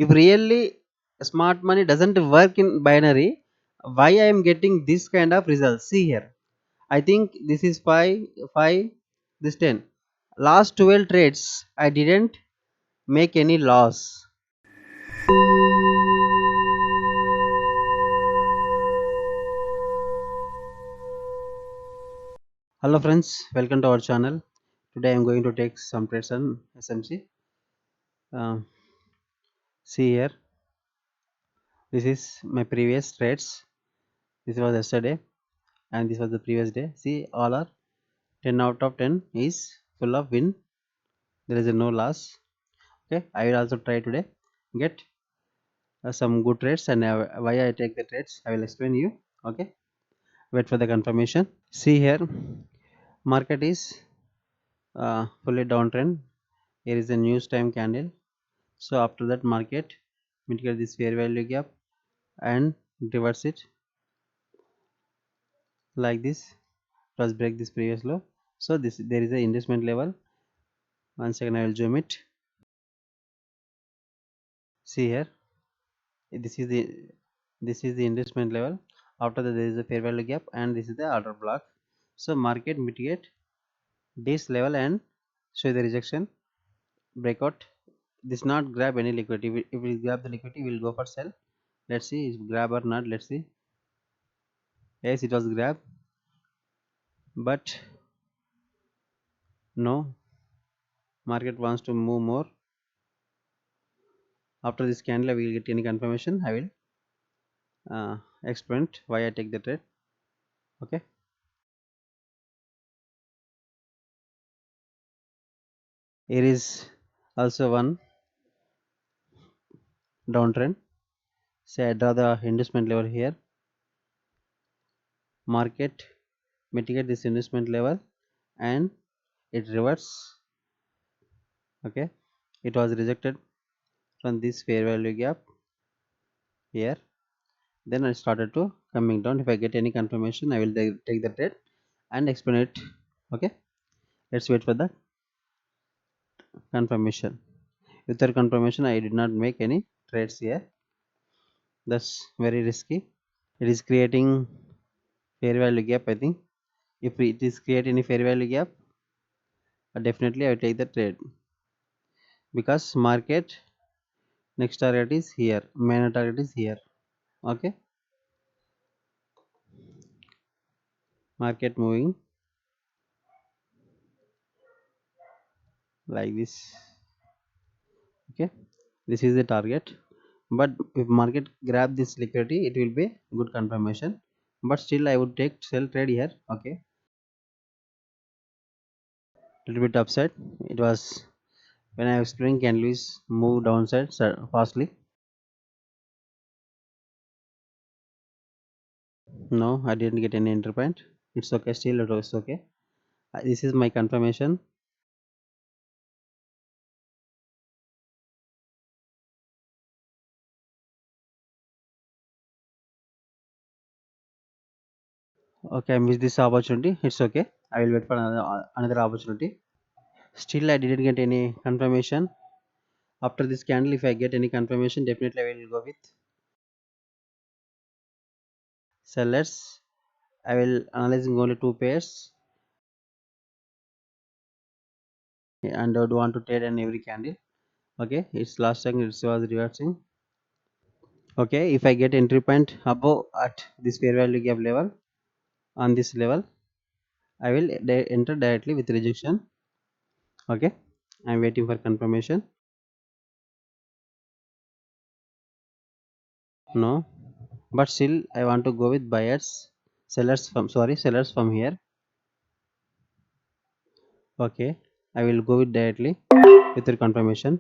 If really smart money doesn't work in binary, why I am getting this kind of results? See here, I think this is 5 this 10. Last 12 trades I didn't make any loss. Hello friends, welcome to our channel. Today I am going to take some trades on SMC. See here, this is my previous trades. This was yesterday and this was the previous day. See, all are 10 out of 10 is full of win. There is a no loss. Okay, I will also try today get some good trades, and why I take the trades I will explain you. Okay, wait for the confirmation. See here, market is fully downtrend. Here is a news time candle. So after that, market mitigate this fair value gap and reverse it like this, plus break this previous low. So this, there is a investment level. One second, I will zoom it. See here, this is the investment level. After that, there is a fair value gap and this is the order block. So market mitigate this level and show the rejection breakout. This not grab any liquidity. If we grab the liquidity, we will go for sell. Let's see if grab or not. Let's see. Yes, it was grab, but no, market wants to move more. After this candle, we will get any confirmation. I will explain why I take the trade. Okay, here is also one downtrend. Say I draw the investment level here. Market mitigate this investment level and it reverts. Okay, it was rejected from this fair value gap here. Then I started to coming down. If I get any confirmation, I will take the trade and explain it. Okay, let's wait for the confirmation. Without confirmation, I did not make any trades here. That's very risky. It is creating fair value gap. I think if it is creating any fair value gap, definitely I will take the trade, because market next target is here, main target is here. Okay, market moving like this. Okay, this is the target, but if market grab this liquidity, it will be good confirmation, but still I would take sell trade here. Okay, little bit upside. It was when I was explaining candles move downside fastly. No, I didn't get any entry point. It's okay, still it was okay. This is my confirmation. Okay, I missed this opportunity. It's okay, I will wait for another opportunity. Still I didn't get any confirmation. After this candle, if I get any confirmation, definitely I will go with sellers. I will analyzing only two pairs and I would want to trade in every candle. Okay, it's last time it was reversing. Okay, if I get entry point above at this fair value gap level, on this level, I will enter directly with rejection. Okay, I'm waiting for confirmation. No, but still I want to go with buyers, sellers from here. Okay, I will go with directly with your confirmation.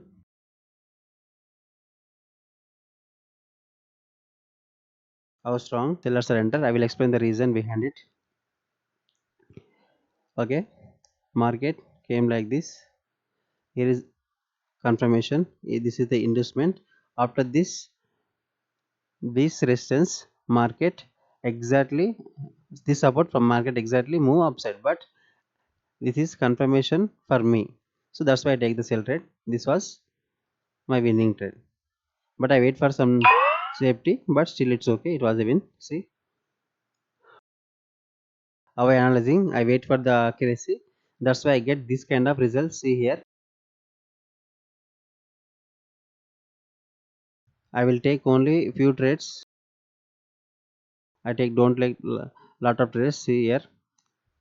How strong sellers are enter? I will explain the reason behind it. Okay, market came like this. Here is confirmation. This is the inducement. After this resistance, market exactly, this support from market exactly move upside, but this is confirmation for me. So that's why I take the sell trade. This was my winning trade. but I wait for some safety, but still it's okay, it was a win. See how I analyzing, I wait for the accuracy, that's why I get this kind of results. See here, I will take only few trades, I take don't like lot of trades. See here,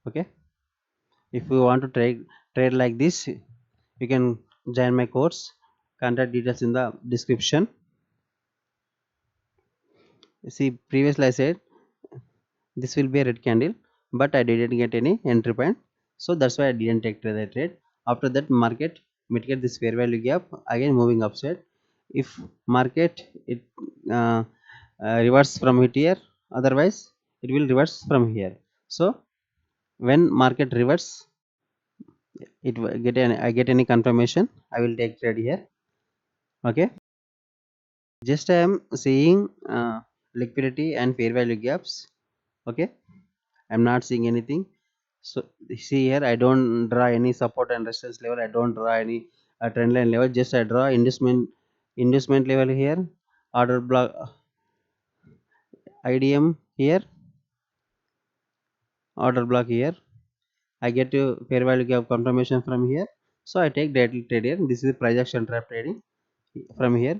okay, if you want to trade like this, you can join my course, contact details in the description. See previously I said this will be a red candle, but I didn't get any entry point, so that's why I didn't take the trade. After that market mitigate this fair value gap, again moving upside. If market it uh, reverse from it here, otherwise it will reverse from here. So when market reverse, I get any confirmation, I will take trade here. Okay, just I am seeing liquidity and fair value gaps. Okay, I'm not seeing anything. So see here, I don't draw any support and resistance level, I don't draw any trend line level, just I draw inducement level here, order block, IDM here, order block here. I get to fair value gap confirmation from here, so I take daily trade here. This is price action trap trading from here.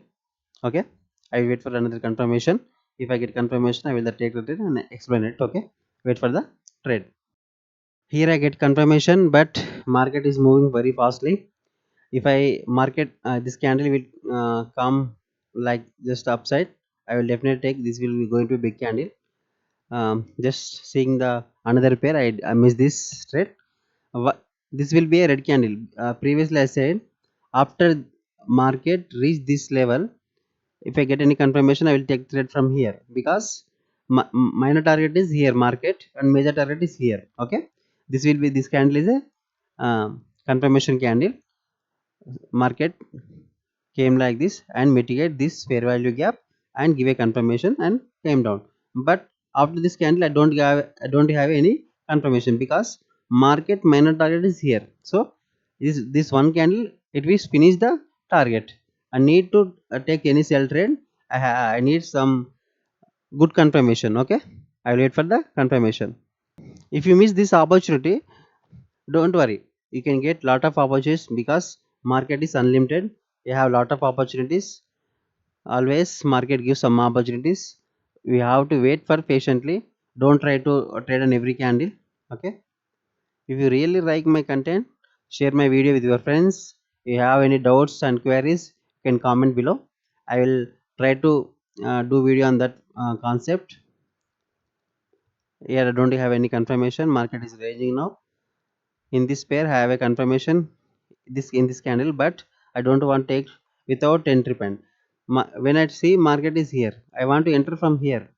Okay, I wait for another confirmation. If I get confirmation, I will take the trade and explain it. Okay, wait for the trade. Here I get confirmation, but market is moving very fastly. If I market this candle will come like just upside, I will definitely take. This will be going to be big candle. Just seeing the another pair, I miss this trade. This will be a red candle. Previously I said after market reach this level, if I get any confirmation, I will take trade from here, because minor target is here market and major target is here. Okay, this will be, this candle is a confirmation candle. Market came like this and mitigate this fair value gap and give a confirmation and came down, but after this candle I don't have any confirmation, because market minor target is here. So this one candle, it will finish the target. I need to take any sell trade. I need some good confirmation. Okay, I will wait for the confirmation. If you miss this opportunity, don't worry, you can get lot of opportunities, because market is unlimited. You have lot of opportunities. Always market gives some opportunities, we have to wait for patiently. Don't try to trade on every candle. Okay, if you really like my content, share my video with your friends. If you have any doubts and queries, you can comment below. I will try to do video on that concept. Here I don't have any confirmation, market is raging now. In this pair I have a confirmation, this in this candle, but I don't want to take without entry point. When I see market is here, I want to enter from here.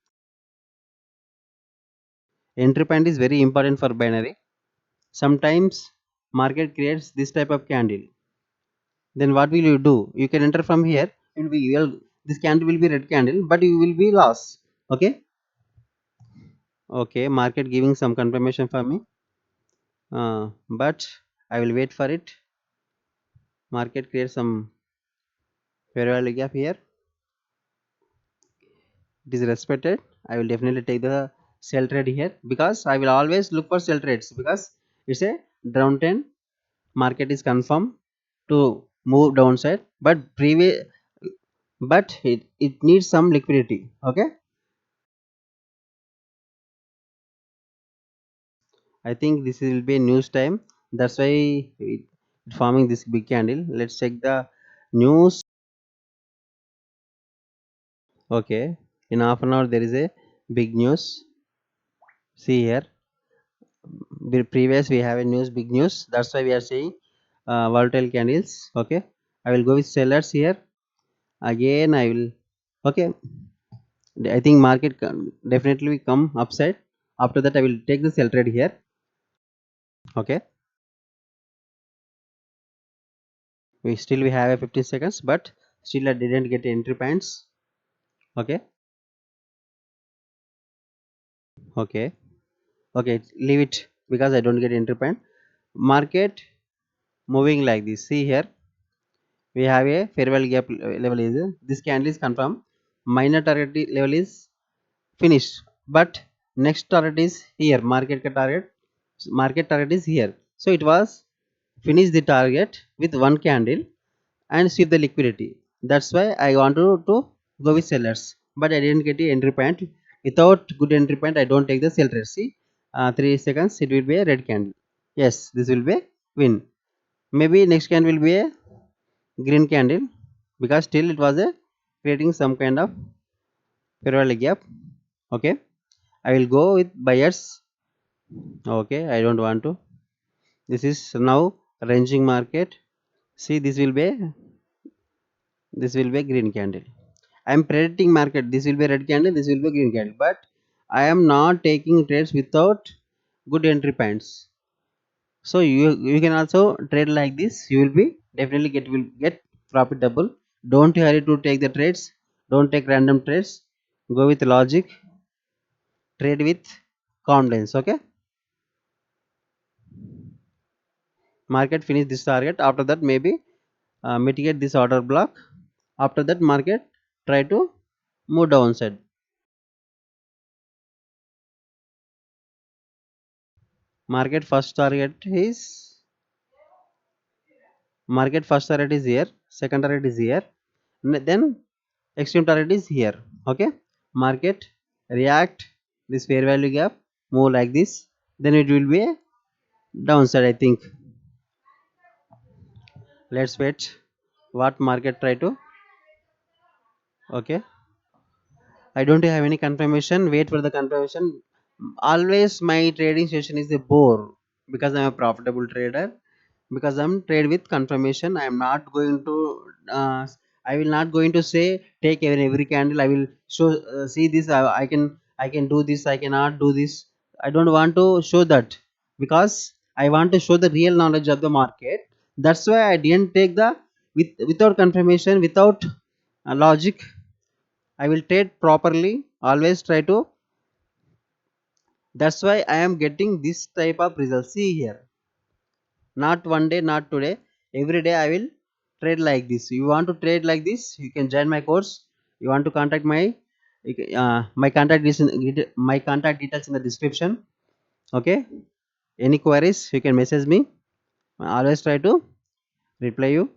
Entry point is very important for binary. Sometimes market creates this type of candle, then what will you do? You can enter from here, it will be well, this candle will be red candle, but you will be lost. Okay, okay, market giving some confirmation for me, but I will wait for it. Market creates some fair value gap here, it is respected. I will definitely take the sell trade here, because I will always look for sell trades, because it's a downtrend. Market is confirmed to move downside, but it needs some liquidity. Okay, I think this will be news time, that's why it forming this big candle. Let's check the news. Okay, in half an hour there is a big news. See here, previous we have a news, big news, that's why we are saying volatile candles. Okay, I will go with sellers here. Again I will, okay, I think market definitely come upside. After that I will take the sell trade here. Okay, we have a 15 seconds, but still I didn't get entry points. Okay, okay, okay, leave it, because I don't get entry point. Market moving like this. See here, we have a fair value gap level is this candle is confirmed, minor target level is finished, but next target is here, market target is here. So it was finish the target with one candle and sweep the liquidity. That's why I wanted to go with sellers, but I didn't get the entry point. Without good entry point I don't take the sell trade. See, 3 seconds it will be a red candle. Yes, this will be win. Maybe next candle will be a green candle, because still it was a creating some kind of fair value gap. Okay, I will go with buyers. Okay, I don't want to. This is now ranging market. See, this will be a green candle. I am predicting market, this will be a red candle, this will be a green candle, but I am not taking trades without good entry points. So you can also trade like this. You will be definitely will get profitable. Don't hurry to take the trades. Don't take random trades. Go with logic. Trade with confidence. Okay. Market finish this target. After that, maybe mitigate this order block. After that, market try to move downside. Market first target is market first target is here. Second target is here. Then extreme target is here. Okay, market react this fair value gap, move like this, then it will be a downside, I think. Let's wait what market try to. Okay, I don't have any confirmation. Wait for the confirmation. Always my trading session is a bore, because I'm a profitable trader, because I'm trade with confirmation. I am not going to I will not going to say take every candle. I will show, see this, I can do this, I cannot do this. I don't want to show that, because I want to show the real knowledge of the market. That's why I didn't take the without confirmation, without logic. I will trade properly, always try to. That's why I am getting this type of results. See here, not one day, not today, every day I will trade like this. You want to trade like this, you can join my course. You want to contact my contact is my contact details in the description. Okay, any queries you can message me. I always try to reply you.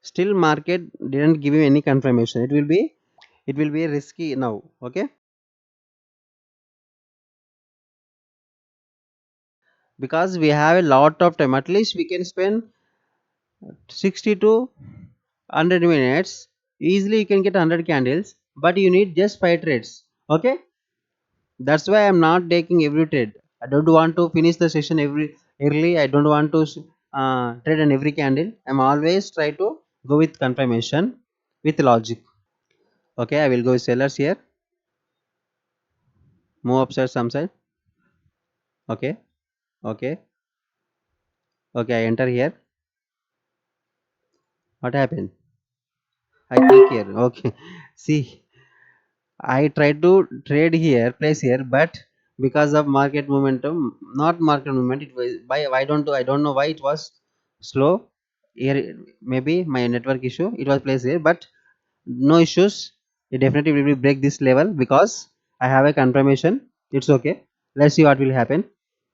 Still market didn't give you any confirmation. It will be risky now. Okay, because we have a lot of time, at least we can spend 60 to 100 minutes. Easily you can get 100 candles, but you need just 5 trades. Okay, that's why I'm not taking every trade. I don't want to finish the session every early. I don't want to trade on every candle. I'm always try to go with confirmation, with logic. Okay, I will go with sellers here. Move upside some side. Okay, okay, okay, I enter here. What happened? I click here. Okay, see, I try to trade here, place here, but because of market momentum, not market movement, it was by why don't I don't know why it was slow. Here maybe my network issue. It was placed here, but no issues. It definitely will break this level, because I have a confirmation. It's okay. Let's see what will happen.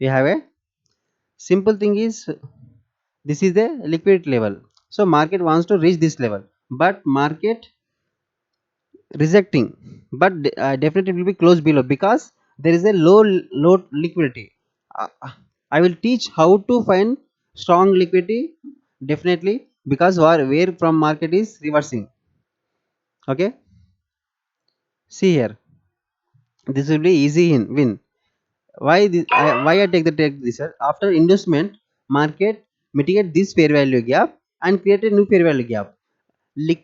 We have a simple thing is, this is the liquid level. So market wants to reach this level, but market rejecting, but definitely will be close below, because there is a low liquidity. I will teach how to find strong liquidity, definitely, because where from market is reversing. Okay, see here, this will be easy in win. Why I take the take this, sir? After investment, market mitigate this fair value gap and create a new fair value gap.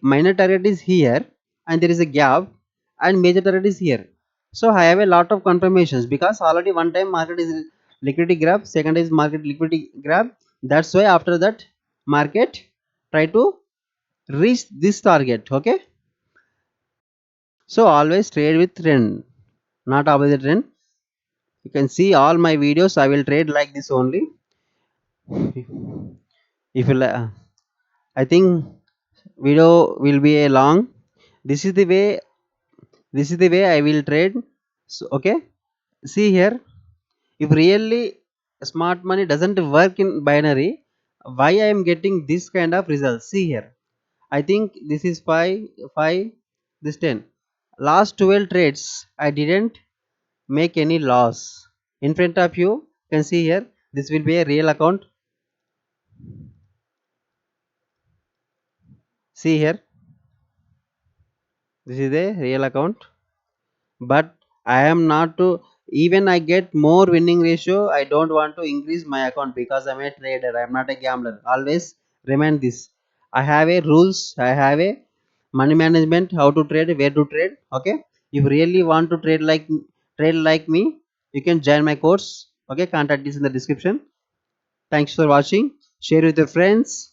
Minor target is here, and there is a gap, and major target is here. So I have a lot of confirmations, because already one time market is liquidity grab, second is market liquidity grab. That's why after that market try to reach this target. Okay, so always trade with trend, not opposite trend. You can see all my videos, I will trade like this only. If you I think video will be a long. This is the way, this is the way I will trade. So okay, see here, if really smart money doesn't work in binary, why I am getting this kind of results? See here, I think this is 5 this 10. Last 12 trades I didn't make any loss. In front of you can see here, this will be a real account. See here, this is a real account, but I am not to, even I get more winning ratio, I don't want to increase my account because I'm a trader, I'm not a gambler. Always remind this. I have a rules, I have a money management, how to trade, where to trade. Okay, if you really want to trade like me, you can join my course. Okay, contact is in the description. Thanks for watching. Share with your friends.